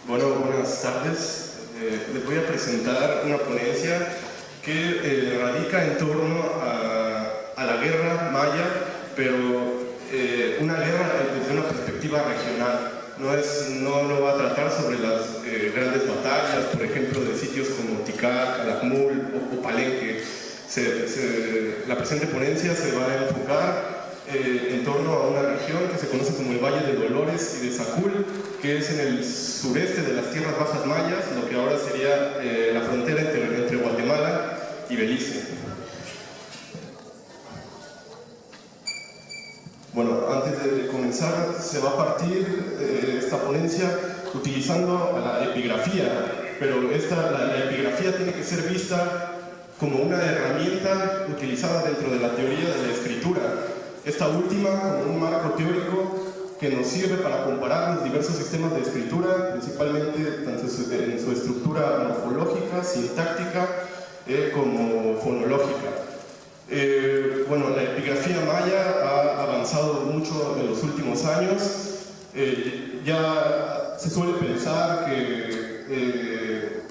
Bueno, buenas tardes. Les voy a presentar una ponencia que radica en torno a la guerra maya, pero una guerra desde una perspectiva regional. No lo va a tratar sobre las grandes batallas, por ejemplo, de sitios como Tikal, Calakmul o Palenque. La presente ponencia se va a enfocar en torno a una región que se conoce como el Valle de Dolores y de Sacul, que es en el sureste de las tierras bajas mayas, lo que ahora sería la frontera entre Guatemala y Belice. Bueno, antes de comenzar, se va a partir esta ponencia utilizando la epigrafía, pero la epigrafía tiene que ser vista como una herramienta utilizada dentro de la teoría de la escritura. Esta última como un marco teórico que nos sirve para comparar los diversos sistemas de escritura, principalmente tanto en su estructura morfológica, sintáctica, como fonológica. Bueno, la epigrafía maya ha avanzado mucho en los últimos años. Ya se suele pensar que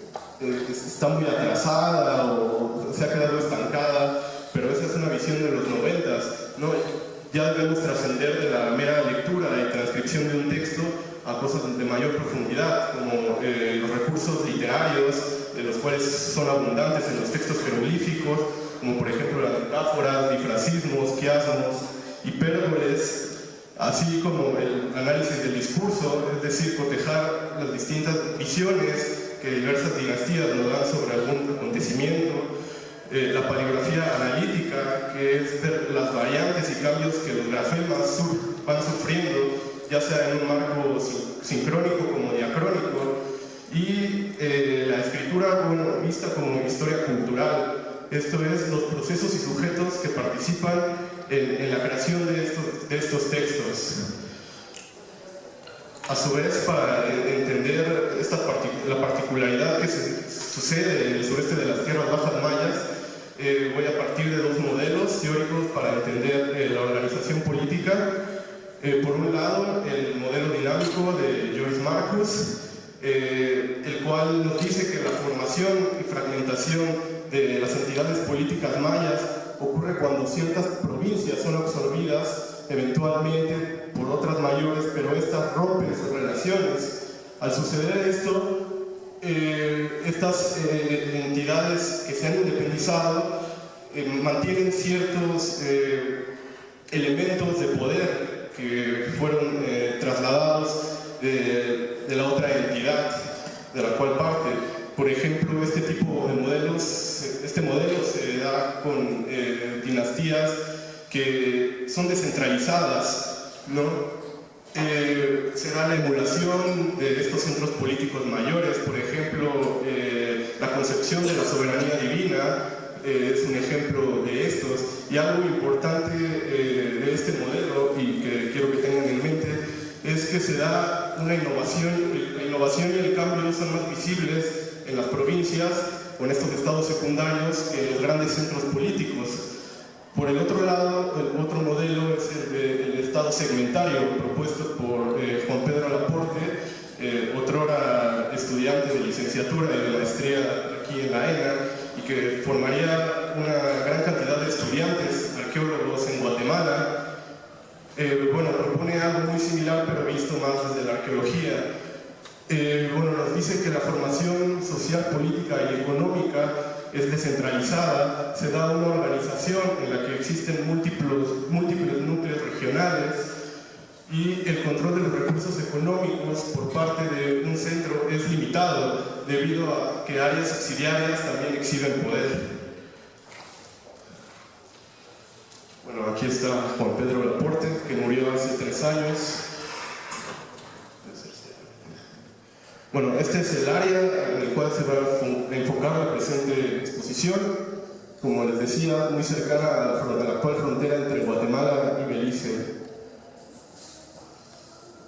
está muy atrasada o se ha quedado estancada, pero esa es una visión de los 90s, ¿no? Ya debemos trascender de la mera lectura y transcripción de un texto a cosas de mayor profundidad, como los recursos literarios, de los cuales son abundantes en los textos jeroglíficos, como por ejemplo las metáforas, difrasismos, quiasmos, hipérboles, así como el análisis del discurso, es decir, cotejar las distintas visiones que diversas dinastías nos dan sobre algún acontecimiento, la paleografía analítica, que es ver las variantes y cambios que los grafemas van sufriendo, ya sea en un marco sincrónico como diacrónico, y la escritura, bueno, vista como historia cultural, esto es, los procesos y sujetos que participan en la creación de estos textos. A su vez, para entender la particularidad que sucede en el sureste de las tierras bajas mayas, voy a partir de dos modelos teóricos para entender la organización política. Por un lado, el modelo dinámico de Joyce Marcus, el cual nos dice que la formación y fragmentación de las entidades políticas mayas ocurre cuando ciertas provincias son absorbidas eventualmente por otras mayores, pero estas rompen sus relaciones. Al suceder esto, estas entidades que se han independizado mantienen ciertos elementos de poder que fueron trasladados de la otra entidad de la cual parte. Por ejemplo, este modelo se da con dinastías que son descentralizadas, ¿no? Se da la emulación de estos centros políticos mayores, por ejemplo, la concepción de la soberanía divina es un ejemplo de estos, y algo importante de este modelo, y que quiero que tengan en mente, es que se da una innovación. La innovación y el cambio son más visibles en las provincias o en estos estados secundarios que en los grandes centros políticos. Por el otro lado, el otro modelo es el estado segmentario propuesto por Juan Pedro Laporte, otrora estudiante de licenciatura y de maestría aquí en la ENA, y que formaría una gran cantidad de estudiantes, arqueólogos en Guatemala. Bueno, propone algo muy similar, pero visto más desde la arqueología. Bueno, nos dice que la formación social, política y económica es descentralizada, se da una organización en la que existen múltiples núcleos regionales, y el control de los recursos económicos por parte de un centro es limitado debido a que áreas subsidiarias también exhiben poder. Bueno, aquí está Juan Pedro Laporte, que murió hace 3 años. Bueno, este es el área en el cual se va a enfocar la presente exposición, como les decía, muy cercana a la actual frontera entre Guatemala y Belice.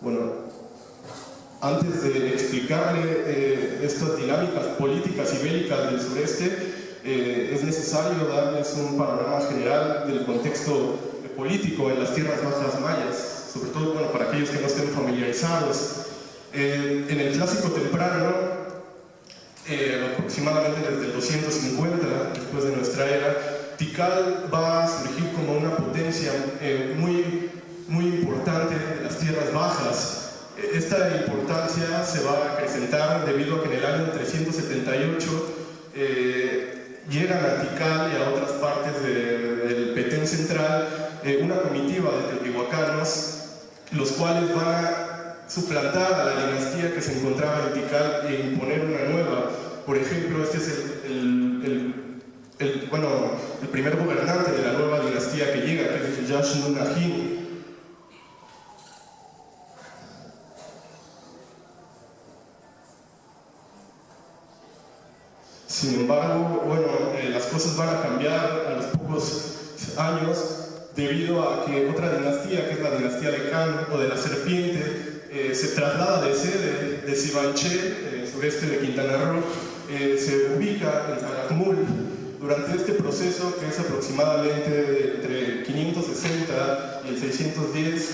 Bueno, antes de explicarle estas dinámicas políticas y bélicas del sureste, es necesario darles un panorama general del contexto político en las tierras bajas mayas, sobre todo, bueno, para aquellos que no estén familiarizados. En el clásico temprano, aproximadamente desde el 250 después de nuestra era, Tikal va a surgir como una potencia muy importante de las tierras bajas. Esta importancia se va a acrecentar debido a que en el año 378 llegan a Tikal y a otras partes del Petén central una comitiva de teotihuacanos, los cuales van a suplantar a la dinastía que se encontraba en Tikal e imponer una nueva. Por ejemplo, este es el primer gobernante de la nueva dinastía que llega, que es el Yash-Nun-Ahin. Sin embargo, las cosas van a cambiar a los pocos años debido a que otra dinastía, que es la dinastía de Kan o de la Serpiente, se traslada de sede de Sibanché, sureste de Quintana Roo, se ubica en Calakmul. Durante este proceso, que es aproximadamente entre 560 y el 610,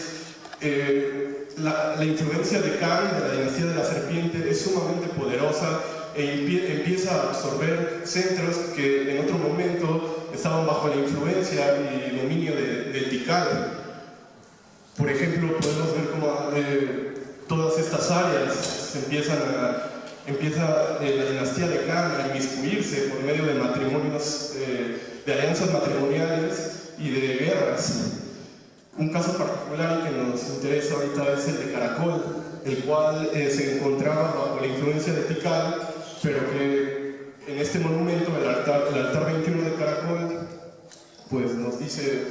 la influencia de Kan, de la dinastía de la Serpiente, es sumamente poderosa e empieza a absorber centros que en otro momento estaban bajo la influencia y dominio de Tikal. Por ejemplo, podemos ver cómo todas estas áreas empieza la dinastía de Kan a inmiscuirse por medio de matrimonios, de alianzas matrimoniales y de guerras. Un caso particular que nos interesa ahorita es el de Caracol, el cual se encontraba bajo la influencia de Tikal, pero que en este monumento, el altar 21 de Caracol, pues nos dice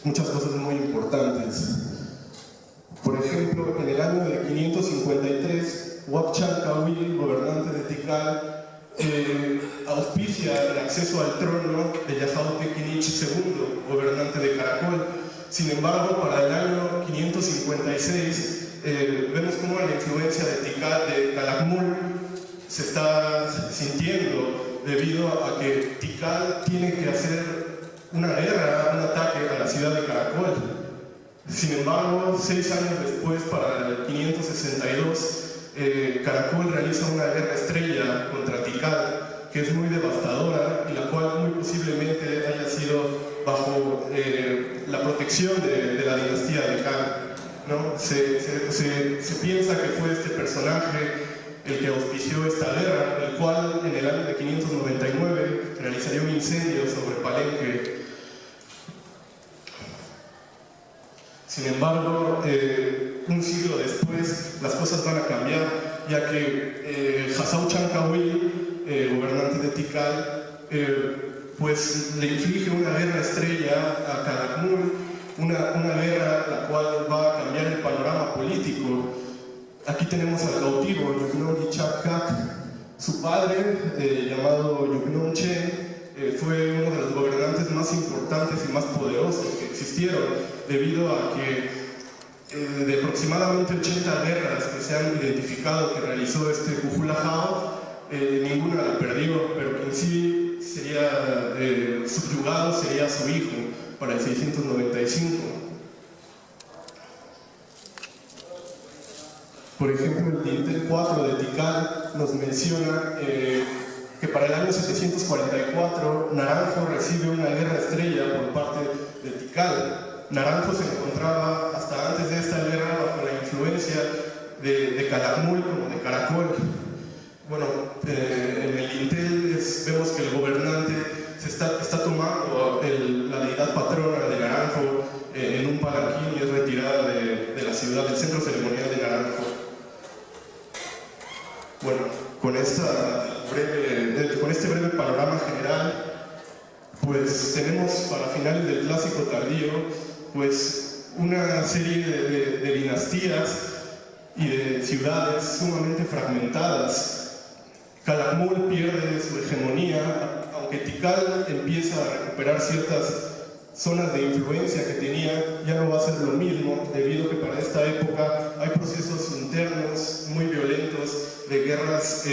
muchas cosas muy importantes. Por ejemplo, en el año de 553, Huachancahuil, gobernante de Tikal, auspicia el acceso al trono de Yaxauhpequinich II, gobernante de Caracol. Sin embargo, para el año 556, vemos cómo la influencia de Tikal, de Calakmul, se está sintiendo debido a que Tikal tiene que hacer una guerra, un ataque a la ciudad de Caracol. Sin embargo, 6 años después, para el 562, Caracol realiza una guerra estrella contra Tikal, que es muy devastadora y la cual muy posiblemente haya sido bajo la protección de la dinastía de Kan, ¿no? Se piensa que fue este personaje el que auspició esta guerra, el cual en el año de 599 realizaría un incendio sobre Palenque. Sin embargo, un siglo después las cosas van a cambiar, ya que Yaxauhpequinich, gobernante de Tikal, pues le inflige una guerra estrella a Calakmul, una guerra la cual va a cambiar el panorama político. Aquí tenemos al cautivo Yugnon Ichakak. Su padre, llamado Yugnon Chen, fue uno de los gobernantes más importantes y más poderosos que existieron, debido a que de aproximadamente 80 guerras que se han identificado que realizó este Cukulajao, ninguna la perdió, pero quien sí sería subyugado sería su hijo para el 695. Por ejemplo, el Dintel 4 de Tikal nos menciona que para el año 744 Naranjo recibe una guerra estrella por parte de Tikal. Naranjo se encontraba hasta antes de esta guerra bajo la influencia de Calakmul como de Caracol. Bueno, en el Dintel vemos que el gobernante está tomando la deidad patrona de Naranjo en un palanquín y es retirada de la ciudad, del centro ceremonial de Naranjo. Bueno, con este breve panorama general, pues tenemos para finales del Clásico Tardío pues una serie de dinastías y de ciudades sumamente fragmentadas. Calakmul pierde su hegemonía, aunque Tikal empieza a recuperar ciertas zonas de influencia que tenía, ya no va a ser lo mismo, debido a que para esta época hay procesos internos muy violentos de guerras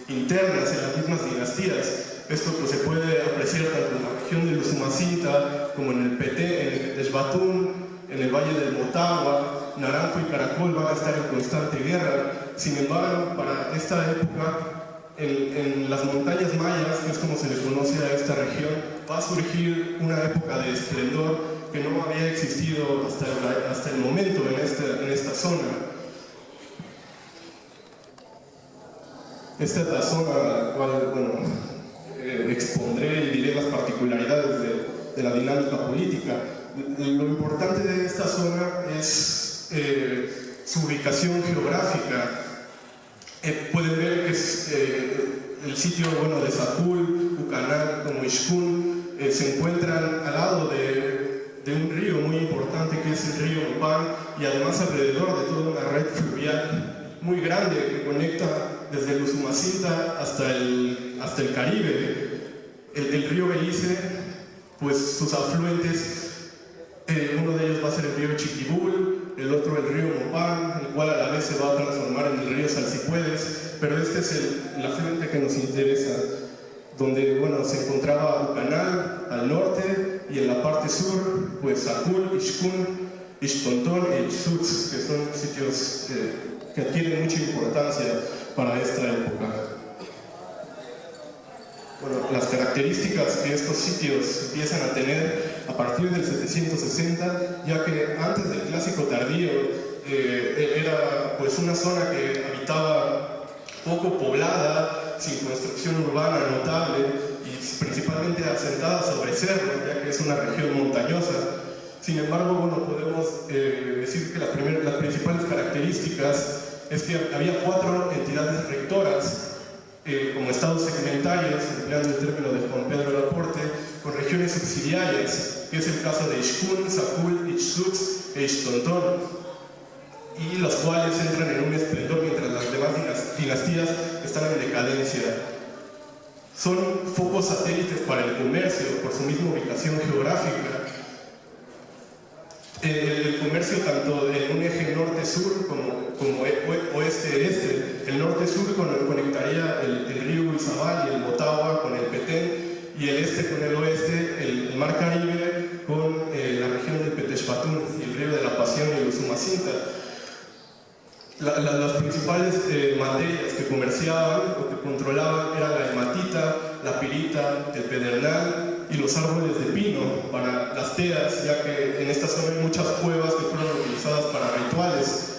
internas en las mismas dinastías. Esto pues, se puede apreciar tanto en la región de Usumacinta como en el Petén, en el Xbatún, en el Valle del Motagua, Naranjo y Caracol van a estar en constante guerra. Sin embargo, para esta época, en las montañas mayas, que es como se le conoce a esta región, va a surgir una época de esplendor que no había existido hasta el momento en esta zona. Esta es la zona a la cual, bueno, expondré y diré las particularidades de la dinámica política. Lo importante de esta zona es su ubicación geográfica. Pueden ver que es, el sitio, bueno, de Sacul, Ucanal, como Ixcún, se encuentran al lado de un río muy importante que es el río Mopán, y además alrededor de toda una red fluvial muy grande que conecta desde el Usumacinta hasta el Caribe. El río Belice, pues sus afluentes, uno de ellos va a ser el río Chiquibul, el otro el río Mopán, el cual a la vez se va a transformar en el río Salsipuedes, pero este es el afluente que nos interesa, donde, bueno, se encontraba Ucanal al norte, y en la parte sur, pues Sacul, Ixcún, Ixtontón e Ixutz, que son sitios que adquieren mucha importancia para esta época. Bueno, las características que estos sitios empiezan a tener a partir del 760, ya que antes del Clásico Tardío era pues una zona que habitaba poco poblada, sin construcción urbana notable y principalmente asentada sobre cerros, ya que es una región montañosa. Sin embargo, bueno, podemos decir que las principales características es que había 4 entidades rectoras, como estados segmentarios, empleando el término de Juan Pedro Laporte, con regiones subsidiarias, que es el caso de Ixcún, Sacul, Ixutz e Ixtontón, y las cuales entran en un esplendor mientras las demás dinastías están en decadencia. Son focos satélites para el comercio por su misma ubicación geográfica. El comercio tanto en un eje norte-sur como oeste-este. El norte-sur conectaría el río Izabal y el Motagua con el Petén, y el este con el oeste, el mar Caribe con la región del Petexpatún y el río de la Pasión y el Usumacinta. Las principales materias que comerciaban o que controlaban eran la hematita, la pirita, el pedernal y los árboles de pino para las teas, ya que en esta zona hay muchas cuevas que fueron utilizadas para rituales.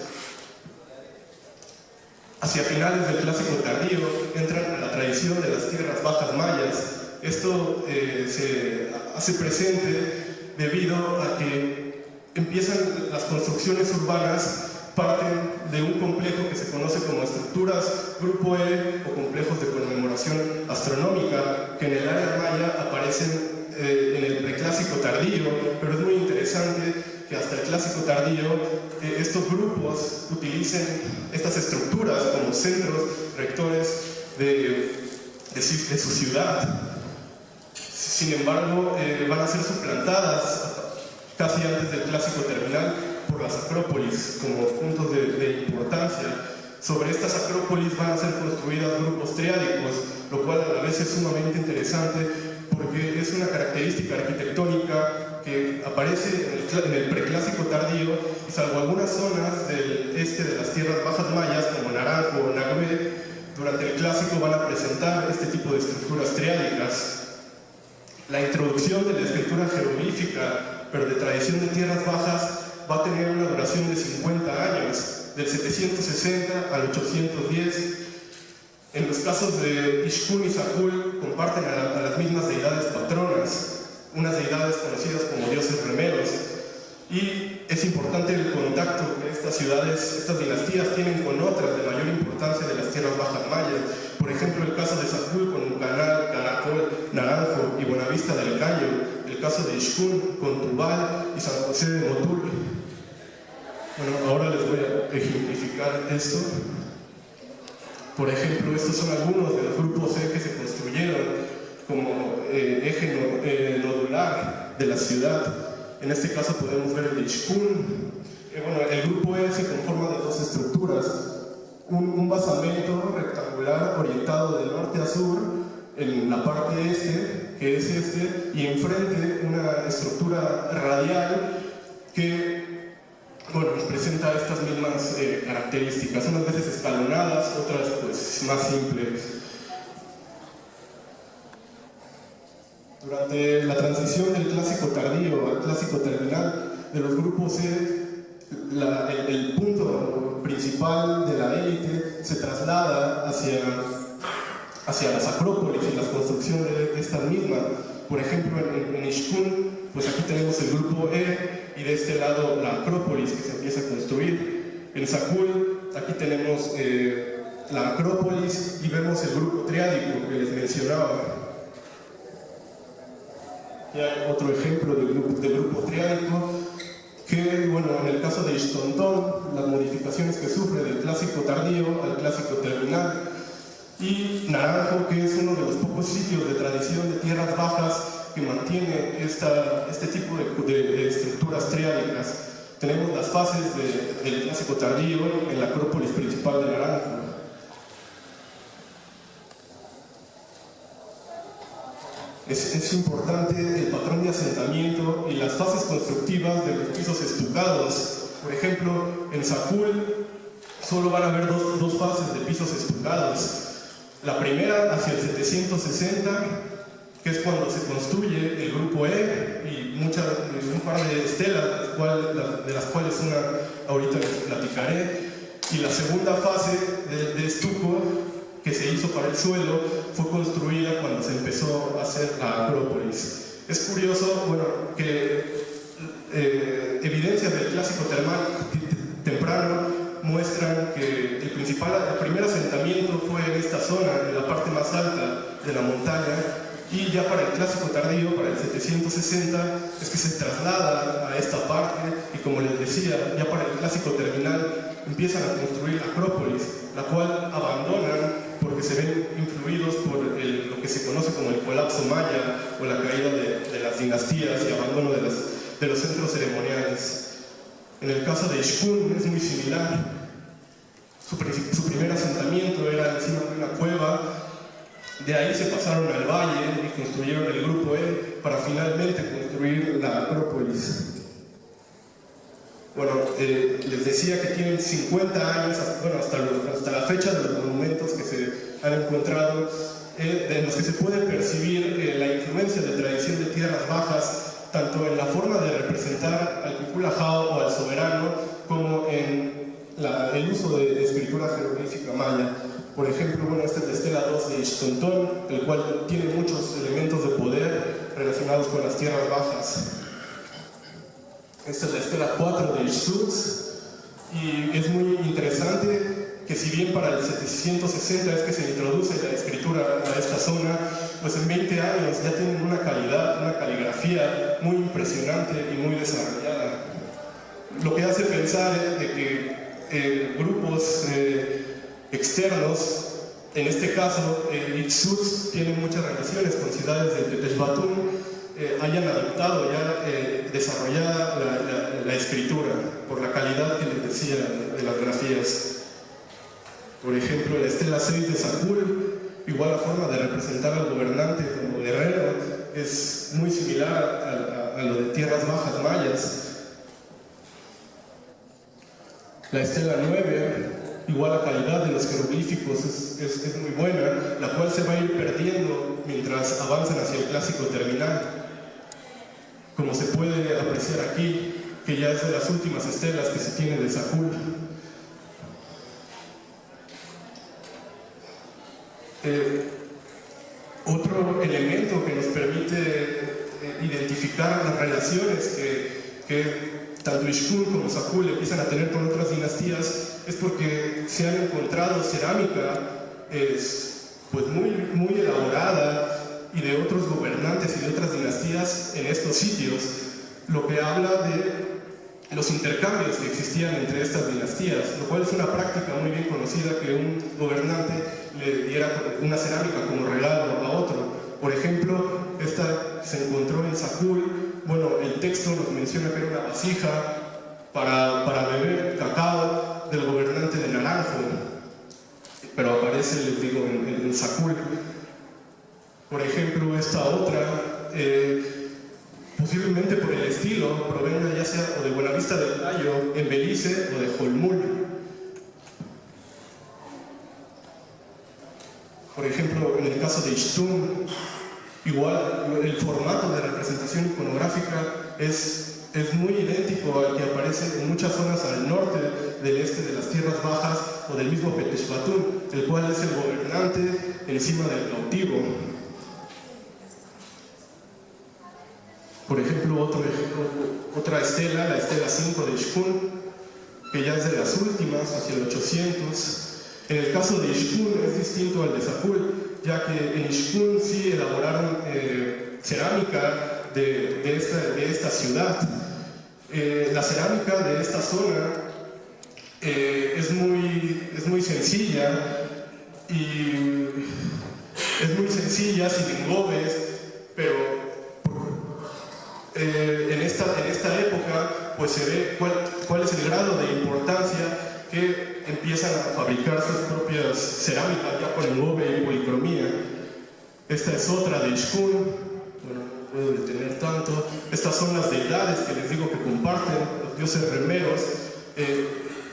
Hacia finales del Clásico Tardío entran a la tradición de las tierras bajas mayas. Esto se hace presente debido a que empiezan las construcciones urbanas, parten de un complejo que se conoce como estructuras Grupo E o complejos de conmemoración astronómica, que en el área maya aparecen en el preclásico tardío, pero es muy interesante que hasta el clásico tardío estos grupos utilicen estas estructuras como centros rectores de su ciudad. Sin embargo, van a ser suplantadas casi antes del clásico terminal por las acrópolis como puntos de importancia. Sobre estas acrópolis van a ser construidas grupos triádicos, lo cual a la vez es sumamente interesante porque es una característica arquitectónica que aparece en el preclásico tardío, y salvo algunas zonas del este de las tierras bajas mayas como Naranjo o Nagüe, durante el clásico van a presentar este tipo de estructuras triádicas. La introducción de la escritura jeroglífica, pero de tradición de tierras bajas, va a tener una duración de 50 años, del 760 al 810. En los casos de Ixcún y Sacul comparten a las mismas deidades patronas, unas deidades conocidas como dioses remeros, y es importante el contacto que estas ciudades, estas dinastías tienen con otras de mayor importancia de las tierras bajas mayas. Por ejemplo, el caso de Sacul con Ucanal, Caracol, Naranjo y Buenavista del Cayo, el caso de Ixcún con Tubal y San José de Motul. Bueno, ahora les voy a ejemplificar esto. Por ejemplo, estos son algunos de los grupos E que se construyeron como eje nodular de la ciudad. En este caso podemos ver el de Ixcún. Bueno, el grupo E se conforma de dos estructuras. Un basamento rectangular orientado de norte a sur en la parte este, que es este, y enfrente una estructura radial que bueno, nos presenta estas mismas características, unas veces escalonadas, otras pues más simples. Durante la transición del clásico tardío al clásico terminal de los grupos C, el punto principal de la élite se traslada hacia las acrópolis y las construcciones de estas mismas. Por ejemplo, en Ishkun, pues aquí tenemos el grupo E y de este lado la acrópolis que se empieza a construir. En Sakul, aquí tenemos la acrópolis y vemos el grupo triádico que les mencionaba. Y hay otro ejemplo de grupo triádico que, bueno, en el caso de Ishtontón, las modificaciones que sufre del clásico tardío al clásico terminal. Y Naranjo, que es uno de los pocos sitios de tradición de tierras bajas que mantiene este tipo de estructuras triádicas. Tenemos las fases del clásico tardío en la acrópolis principal de Naranjo. Es importante el patrón de asentamiento y las fases constructivas de los pisos estucados. Por ejemplo, en Sakul solo van a haber dos fases de pisos estucados. La primera hacia el 760, que es cuando se construye el grupo E y un par de estelas, de las cuales una ahorita les platicaré. Y la segunda fase de estuco que se hizo para el suelo fue construida cuando se empezó a hacer la acrópolis. Es curioso, bueno, que evidencias del clásico termal temprano muestran que el primer asentamiento fue en esta zona, en la parte más alta de la montaña, y ya para el clásico tardío, para el 760, es que se traslada a esta parte, y como les decía, ya para el clásico terminal empiezan a construir la acrópolis, la cual abandonan porque se ven influidos por lo que se conoce como el colapso maya o la caída de las dinastías y abandono de los centros ceremoniales. En el caso de Ishkun es muy similar. Su primer asentamiento era encima de una cueva, de ahí se pasaron al valle y construyeron el grupo E para finalmente construir la acrópolis. Bueno, les decía que tienen 50 años, bueno, hasta la fecha de los monumentos que se han encontrado, en los que se puede percibir la influencia de tradición de tierras bajas, tanto en la forma de representar al Kukulajao o al soberano, como en el uso de escritura jeroglífica maya. Por ejemplo, bueno, esta es la estela 2 de Ishtontón, el cual tiene muchos elementos de poder relacionados con las tierras bajas. Esta es la estela 4 de Ixtutz, y es muy interesante que si bien para el 760 es que se introduce la escritura a esta zona, pues en 20 años ya tienen una calidad, una caligrafía muy impresionante y muy desarrollada. Lo que hace pensar es de que grupos externos, en este caso Ixtutz tiene muchas relaciones con ciudades de Tetexbatún, hayan adoptado ya desarrollada la escritura por la calidad que les decía de las grafías. Por ejemplo, la estela 6 de Sakul, igual la forma de representar al gobernante como guerrero es muy similar a lo de tierras bajas mayas. La estela 9, igual la calidad de los jeroglíficos es muy buena, la cual se va a ir perdiendo mientras avanzan hacia el clásico terminal. Como se puede apreciar aquí, que ya es de las últimas estelas que se tiene de Sakul. Otro elemento que nos permite identificar las relaciones que tanto Ishkun como Sakul empiezan a tener con otras dinastías es porque se han encontrado cerámica pues muy elaborada y de otros gobernantes y de otras dinastías en estos sitios, lo que habla de los intercambios que existían entre estas dinastías, lo cual es una práctica muy bien conocida, que un gobernante le diera una cerámica como regalo a otro. Por ejemplo, esta se encontró en Sakul. Bueno, el texto nos menciona que era una vasija para beber cacao del gobernante de Naranjo, pero aparece, les digo, en Sakul. Por ejemplo, esta otra posiblemente por el estilo, provenga ya sea o de Buenavista del Valle, en Belice o de Jolmul. Por ejemplo, en el caso de Ixtún, igual el formato de representación iconográfica es muy idéntico al que aparece en muchas zonas al norte del este de las Tierras Bajas o del mismo Petexbatún, el cual es el gobernante encima del cautivo. Por ejemplo, otra estela, la estela 5 de Ixcún, que ya es de las últimas, hacia el 800. En el caso de Ixcún es distinto al de Sacul, ya que en Ixcún sí elaboraron cerámica de esta ciudad. La cerámica de esta zona es muy sencilla y sin engobes, pero en esta época pues se ve cuál es el grado de importancia que empiezan a fabricar sus propias cerámicas ya con engobe y policromía. Esta es otra de Ixcún. Bueno, no puedo detener tanto. Estas son las deidades que les digo que comparten los dioses remeros,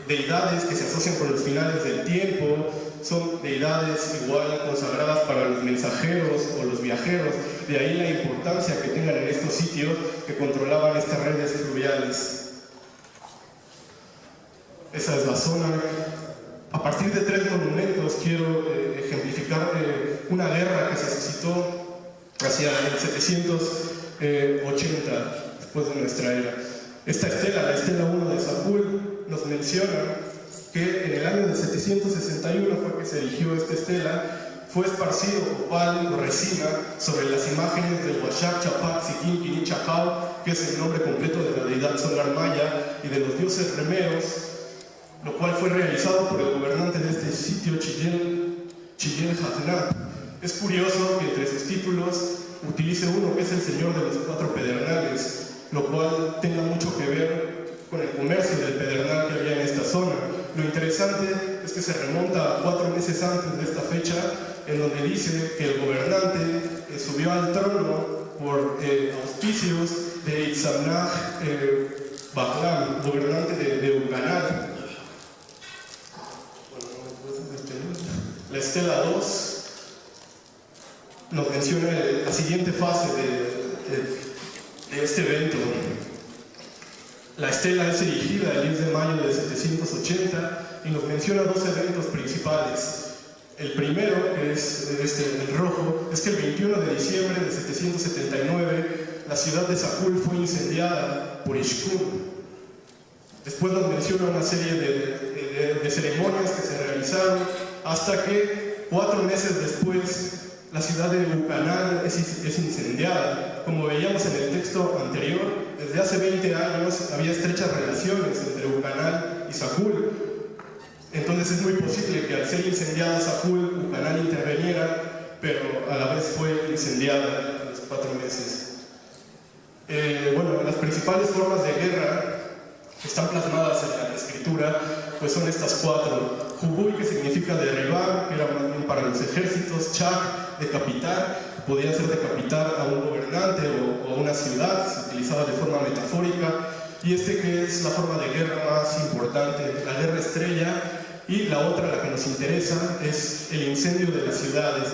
deidades que se asocian con los finales del tiempo, son deidades igual consagradas para los mensajeros o los viajeros, de ahí la importancia que tengan en estos sitios que controlaban estas redes fluviales. Esa es la zona. A partir de 3 monumentos quiero ejemplificar una guerra que se suscitó hacia el 780 después de nuestra era. Esta estela, la estela 1 de Sacul, nos menciona que en el año de 761 fue que se erigió esta estela, fue esparcido opal o resina sobre las imágenes del Huachac, Chapac, Siquín, Quini, Chacao, que es el nombre completo de la deidad solar maya, y de los dioses remeros, lo cual fue realizado por el gobernante de este sitio, Chillel Jajná. Es curioso que entre sus títulos utilice uno que es el Señor de los 4 Pedernales, lo cual tenga mucho que ver con el comercio del pedernal que había en esta zona. Lo interesante es que se remonta a 4 meses antes de esta fecha, en donde dice que el gobernante subió al trono por auspicios de Itzamnaj Baklan, gobernante de Uganal. La estela 2 nos menciona la siguiente fase de este evento. La estela es erigida el 10 de mayo de 780 y nos menciona 2 eventos principales. El primero, que es el rojo, es que el 21 de diciembre de 779 la ciudad de Sacul fue incendiada por Ixcún. Después nos menciona una serie de ceremonias que se realizaron hasta que 4 meses después la ciudad de Ucanal es incendiada. Como veíamos en el texto anterior, desde hace 20 años había estrechas relaciones entre Ucanal y Sacul. Entonces es muy posible que al ser incendiada Sacul, Ucanal interveniera, pero a la vez fue incendiada a los 4 meses. Bueno, las principales formas de guerra que están plasmadas en la escritura pues son estas 4. Jubuy, que significa derribar, que era más bien para los ejércitos. Chac, decapitar, podía ser decapitar a un gobernante o a una ciudad, se utilizaba de forma metafórica. Y que es la forma de guerra más importante, la guerra estrella. Y la otra, la que nos interesa, es el incendio de las ciudades.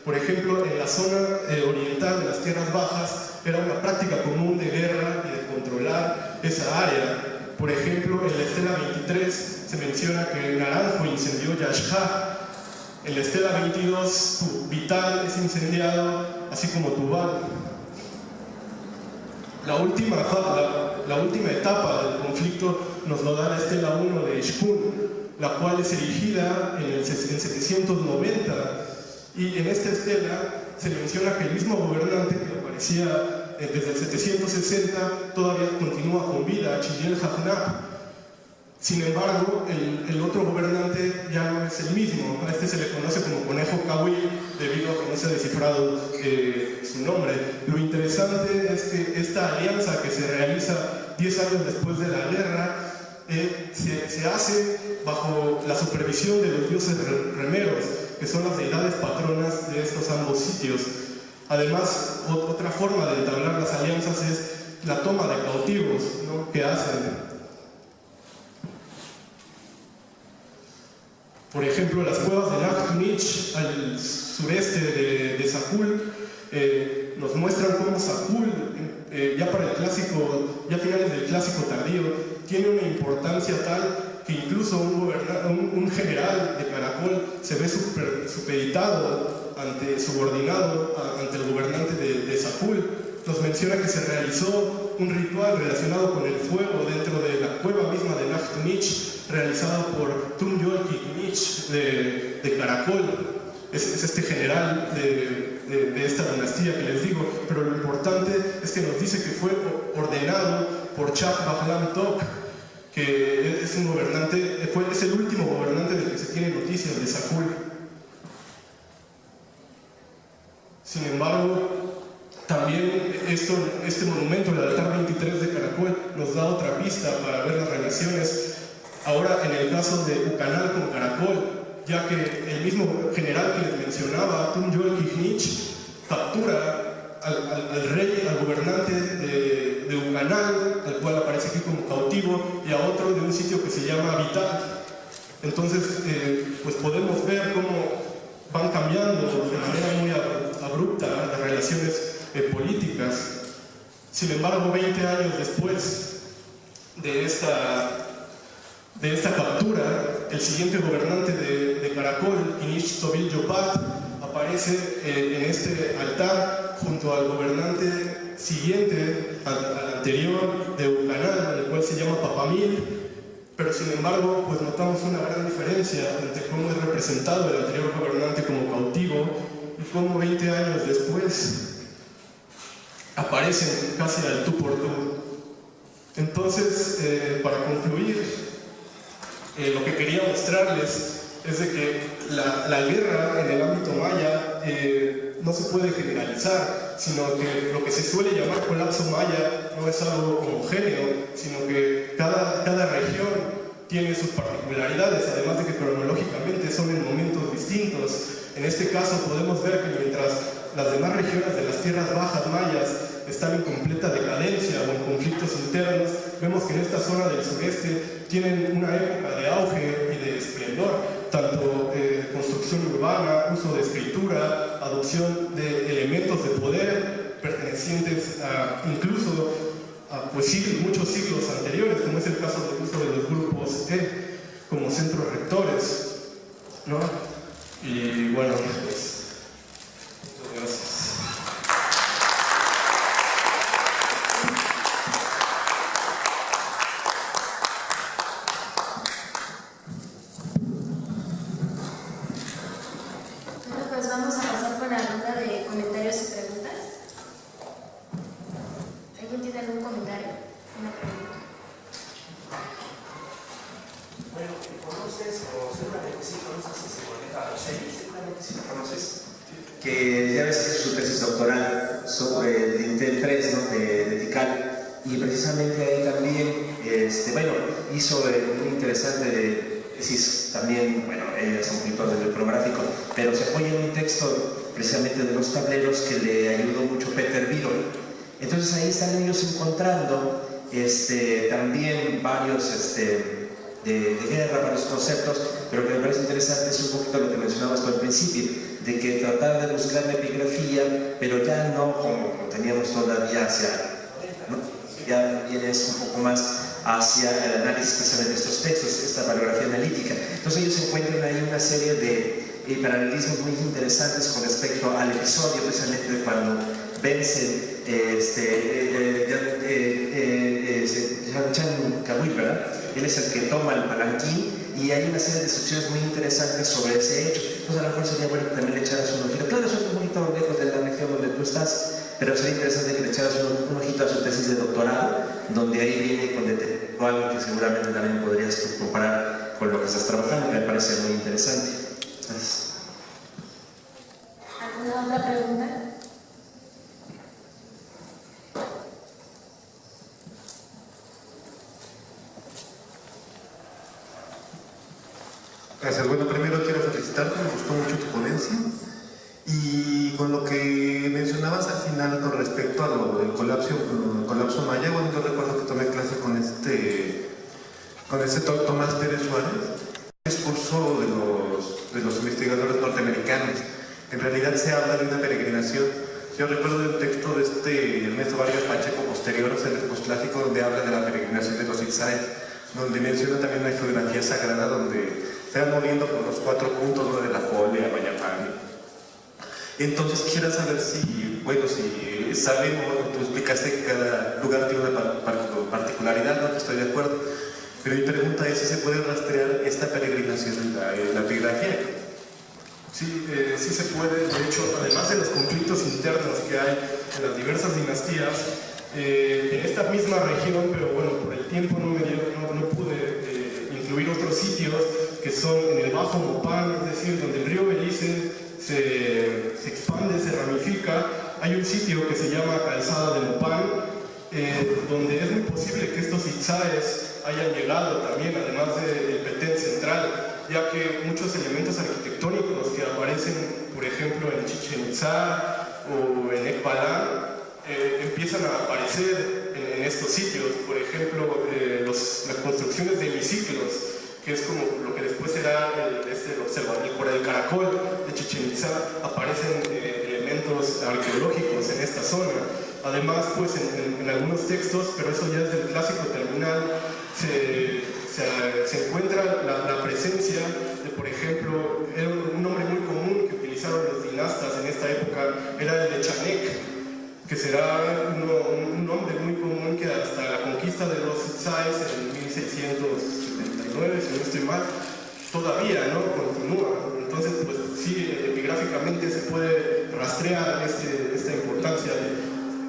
Por ejemplo, en la zona oriental de las Tierras Bajas era una práctica común de guerra y de controlar esa área. Por ejemplo, en la estela 23 se menciona que Naranjo incendió Yaxha. En la estela 22, Vital es incendiado, así como Tubal. La última etapa del conflicto nos lo da la estela 1 de Ixcún, la cual es erigida en 790. Y en esta estela se menciona que el mismo gobernante que aparecía desde el 760 todavía continúa con vida, Chillel Jajná. Sin embargo, el otro gobernante ya no es el mismo. A este se le conoce como Conejo Cahuil debido a que no se ha descifrado su nombre. Lo interesante es que esta alianza que se realiza 10 años después de la guerra se hace bajo la supervisión de los dioses remeros, que son las deidades patronas de estos ambos sitios. Además, otra forma de entablar las alianzas es la toma de cautivos, ¿no?, que hacen. Por ejemplo, las cuevas de Nakhnich, al sureste de Sakul, nos muestran cómo Sakul, ya para el clásico, ya finales del clásico tardío, tiene una importancia tal que incluso un general de Caracol se ve supeditado, subordinado ante el gobernante de Sakul. Nos menciona que se realizó un ritual relacionado con el fuego dentro de la cueva misma de Nakhnich, realizado por Tumyol Kiknich de Caracol. Es este general de esta dinastía que les digo, pero lo importante es que nos dice que fue ordenado por Chak Bahlam Tok, que es un gobernante, es el último gobernante del que se tiene noticias de Sakul. Sin embargo, también este monumento, el altar 23 de Caracol, nos da otra pista para ver las relaciones ahora en el caso de Ucanal con Caracol, ya que el mismo general que les mencionaba, Tumyol Kiknich, captura al rey, al gobernante de Ucanal, al cual aparece aquí como cautivo, y a otro de un sitio que se llama Vital. Entonces, pues podemos ver cómo van cambiando de manera muy abrupta las relaciones políticas. Sin embargo, 20 años después de esta captura, el siguiente gobernante de Caracol, Inish Tobil Yopat, aparece en este altar junto al gobernante siguiente, al anterior de Ucanal, el cual se llama Papamil. Pero sin embargo, pues notamos una gran diferencia entre cómo es representado el anterior gobernante como cautivo y cómo 20 años después aparecen casi al tú por tú. Entonces, para concluir, lo que quería mostrarles es de que la guerra en el ámbito maya no se puede generalizar, sino que lo que se suele llamar colapso maya no es algo homogéneo, sino que cada región tiene sus particularidades, además de que cronológicamente son en momentos distintos. En este caso podemos ver que mientras las demás regiones de las tierras bajas mayas están en completa decadencia o en conflictos internos, vemos que en esta zona del sureste tienen una época de auge y de esplendor, tanto construcción urbana, uso de escritura, adopción de elementos de poder pertenecientes incluso a muchos siglos anteriores, como es el caso del uso de los grupos como centros rectores, ¿no? Y bueno, pues, muchas gracias. Bueno, pues vamos a pasar con la ronda de comentarios y preguntas. ¿Alguien tiene algún comentario? Una pregunta. Bueno, ¿te conoces o seguramente sí conoces ese colega José? Seguramente sí lo conoces. Que ya ves que es su tesis doctoral sobre el Intel 3, ¿no?, de Tikal. Y precisamente ahí también, bueno, hizo muy interesante tesis también, bueno, ella es un pintor de bibliográfico, pero se apoya en un texto precisamente de los tableros que le ayudó mucho Peter Birol. Entonces ahí están ellos encontrando también varios de guerra, varios conceptos, pero que me parece interesante es un poquito lo que mencionabas tú al principio, de que tratar de buscar la epigrafía, pero ya no como teníamos todavía hacia, ¿no? Ya viene un poco más hacia el análisis precisamente de estos textos, esta paleografía analítica. Entonces ellos encuentran ahí una serie de paralelismos muy interesantes con respecto al episodio, precisamente de cuando vencen Chan Cabuy, ¿verdad? Él es el que toma el palanquín y hay una serie de descripciones muy interesantes sobre ese hecho. Entonces a lo mejor sería bueno que también le echaras un ojito. Claro, eso es un poquito lejos de la región donde tú estás, pero sería interesante que le echaras un ojito a su tesis de doctorado, donde ahí viene con algo que seguramente también podrías tú comparar con lo que estás trabajando, que me parece muy interesante. Gracias. ¿Alguna otra pregunta? Gracias. Bueno, primero quiero felicitarte, me gustó mucho tu ponencia Y con lo que mencionabas al final con respecto a lo del colapso maya, bueno, yo recuerdo que tomé clase con este Tomás Pérez Suárez, discurso de los investigadores norteamericanos. En realidad se habla de una peregrinación. Yo recuerdo de un texto de Ernesto Vargas Pacheco posterior, o sea, el posclásico, donde habla de la peregrinación de los Itzáes, donde menciona también una geografía sagrada donde se van moviendo por los 4 puntos, ¿no? De la Jole a Mayapán. Entonces quisiera saber si, bueno, si sabemos, tú explicaste que cada lugar tiene una particularidad, ¿no? Estoy de acuerdo. Pero mi pregunta es si se puede rastrear esta peregrinación en la epigrafía. Sí, sí se puede. De hecho, además de los conflictos internos que hay en las diversas dinastías, en esta misma región, pero bueno, por el tiempo no pude incluir otros sitios que son en el Bajo Mopán, es decir, donde el río Belice se expande, se ramifica. Hay un sitio que se llama Calzada de Mopán, donde es muy posible que estos Itzáes hayan llegado también, además del Petén central, ya que muchos elementos arquitectónicos que aparecen, por ejemplo, en Chichén Itzá o en Ekbalán, empiezan a aparecer en estos sitios. Por ejemplo, las construcciones de hemiciclos, que es como lo que después será el caracol de Chichén Itzá, aparecen elementos arqueológicos en esta zona. Además, pues en algunos textos, pero eso ya es del clásico terminal, se encuentra la presencia de, por ejemplo, era un nombre muy común que utilizaron los dinastas en esta época, era el de Chanek, que será un nombre muy común que hasta la conquista de los Itzáes en 1679, si no estoy mal, todavía ¿no? Continúa. Entonces, pues sí, epigráficamente se puede rastrear esta importancia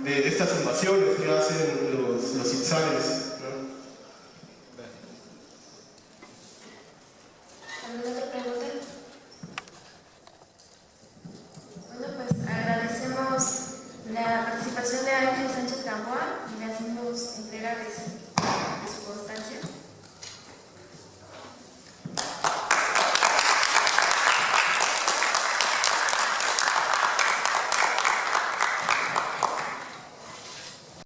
de estas invasiones que hacen los Itzáes.